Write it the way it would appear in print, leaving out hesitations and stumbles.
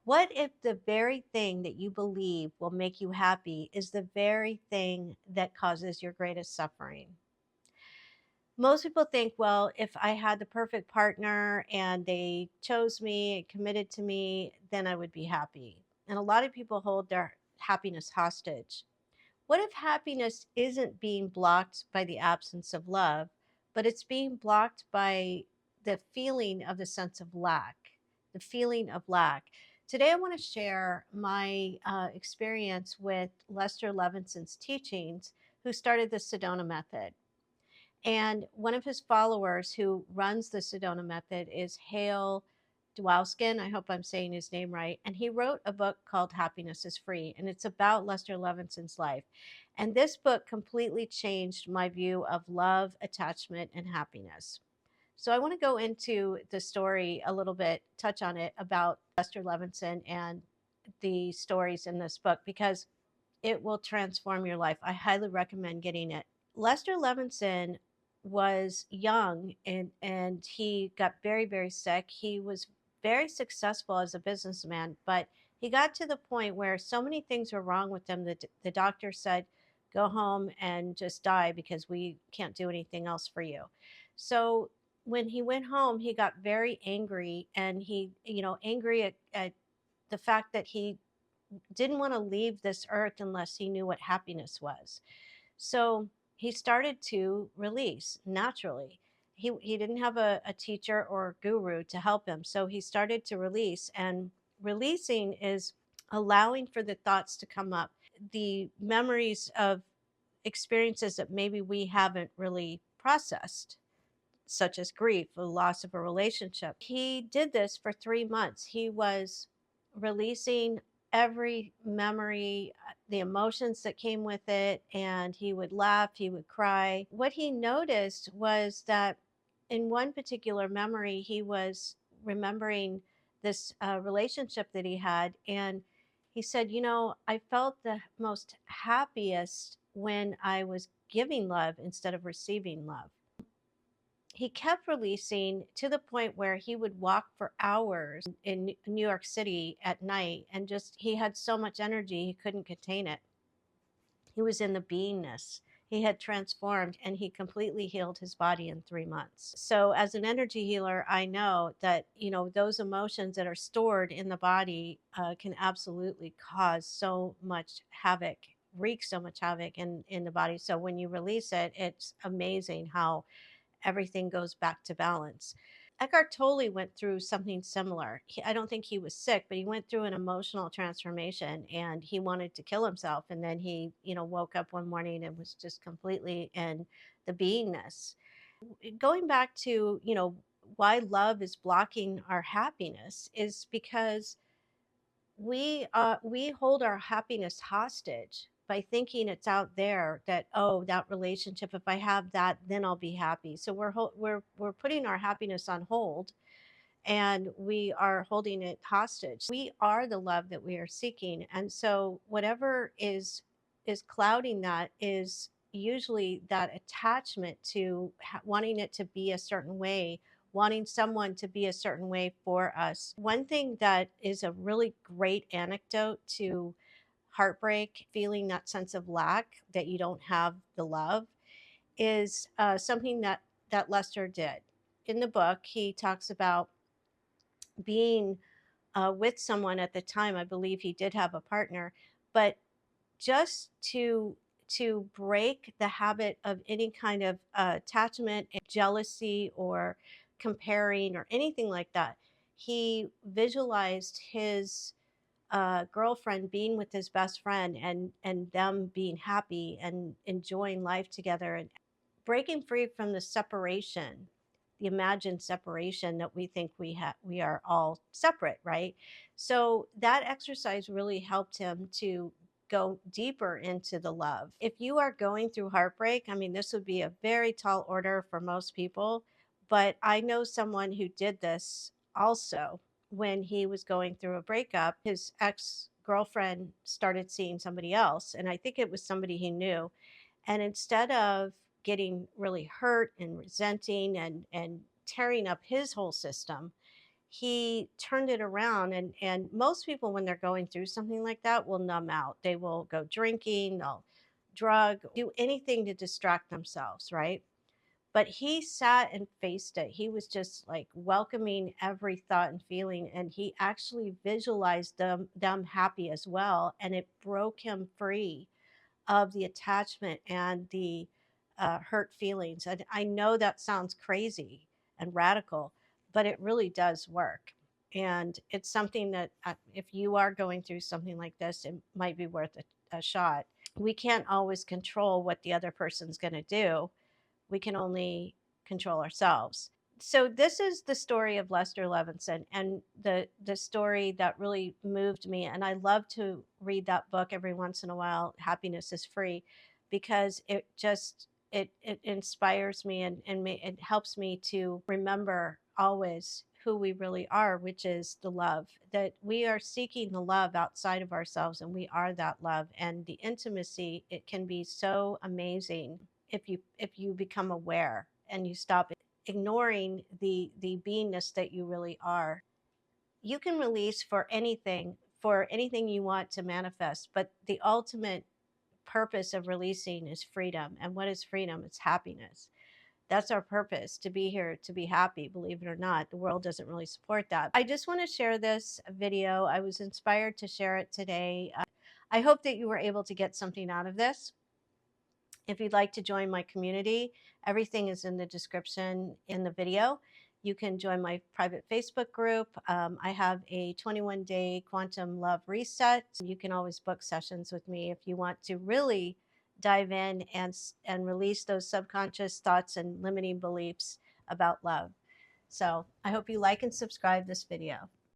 What if the very thing that you believe will make you happy is the very thing that causes your greatest suffering? Most people think, well, if I had the perfect partner and they chose me and committed to me, then I would be happy. And a lot of people hold their happiness hostage. What if happiness isn't being blocked by the absence of love, but it's being blocked by the feeling of the sense of lack, the feeling of lack? Today, I want to share my experience with Lester Levinson's teachings, who started the Sedona method. And one of his followers who runs the Sedona method is Hale Dwoskin. I hope I'm saying his name right. And he wrote a book called Happiness is Free, and it's about Lester Levinson's life. And this book completely changed my view of love, attachment, and happiness. So I want to go into the story a little bit, touch on it about Lester Levinson and the stories in this book because it will transform your life. I highly recommend getting it. Lester Levinson was young and he got very, very sick. He was very successful as a businessman, but he got to the point where so many things were wrong with him that the doctor said, go home and just die because we can't do anything else for you. So when he went home, he got very angry, and angry at the fact that he didn't want to leave this earth unless he knew what happiness was. So he started to release naturally. He didn't have a teacher or guru to help him. So he started to release. And releasing is allowing for the thoughts to come up, the memories of experiences that maybe we haven't really processed, such as grief, the loss of a relationship. He did this for 3 months. He was releasing every memory, the emotions that came with it, and he would laugh, he would cry. What he noticed was that in one particular memory, he was remembering this relationship that he had, and he said, I felt the most happiest when I was giving love instead of receiving love. He kept releasing to the point where he would walk for hours in New York City at night, and just he had so much energy he couldn't contain it. He was in the beingness. He had transformed, and he completely healed his body in 3 months. So as an energy healer, I know that, those emotions that are stored in the body can absolutely cause so much havoc, wreak so much havoc in the body. So when you release it, it's amazing how everything goes back to balance. Eckhart Tolle went through something similar. I don't think he was sick, but he went through an emotional transformation, and he wanted to kill himself. And then he, woke up one morning and was just completely in the beingness. Going back to, why love is blocking our happiness is because we hold our happiness hostage by thinking it's out there, that, oh, that relationship, if I have that, then I'll be happy. So we're putting our happiness on hold, and we are holding it hostage. We are the love that we are seeking, and so whatever is clouding that is usually that attachment to wanting it to be a certain way, wanting someone to be a certain way for us. One thing that is a really great anecdote to heartbreak, feeling that sense of lack, that you don't have the love, is something that Lester did. In the book, he talks about being with someone at the time. I believe he did have a partner, but just to break the habit of any kind of attachment, and jealousy, or comparing, or anything like that, he visualized his girlfriend being with his best friend, and them being happy and enjoying life together, and breaking free from the separation, the imagined separation that we think we are all separate, right? So that exercise really helped him to go deeper into the love. If you are going through heartbreak, I mean, this would be a very tall order for most people, but I know someone who did this also. When he was going through a breakup, his ex girlfriend started seeing somebody else, and I think it was somebody he knew. And instead of getting really hurt and resenting and tearing up his whole system, he turned it around. And most people, when they're going through something like that, will numb out. They will go drinking, they'll drug, do anything to distract themselves, right? But he sat and faced it. He was just like welcoming every thought and feeling, and he actually visualized them happy as well, and it broke him free of the attachment and the hurt feelings. And I know that sounds crazy and radical, but it really does work. And it's something that, if you are going through something like this, it might be worth a shot. We can't always control what the other person's going to do. We can only control ourselves. So this is the story of Lester Levinson, and the story that really moved me. And I love to read that book every once in a while, Happiness is Free, because it just it inspires me, it helps me to remember always who we really are, which is the love. That we are seeking the love outside of ourselves, and we are that love. And the intimacy, it can be so amazing if you become aware and you stop ignoring the beingness that you really are. You can release for anything you want to manifest, but the ultimate purpose of releasing is freedom. And what is freedom? It's happiness. That's our purpose, to be here, to be happy. Believe it or not, the world doesn't really support that. I just want to share this video. I was inspired to share it today. I hope that you were able to get something out of this. If you'd like to join my community, everything is in the description in the video. You can join my private Facebook group. I have a 21-day quantum love reset. You can always book sessions with me if you want to really dive in and release those subconscious thoughts and limiting beliefs about love. So I hope you like and subscribe this video.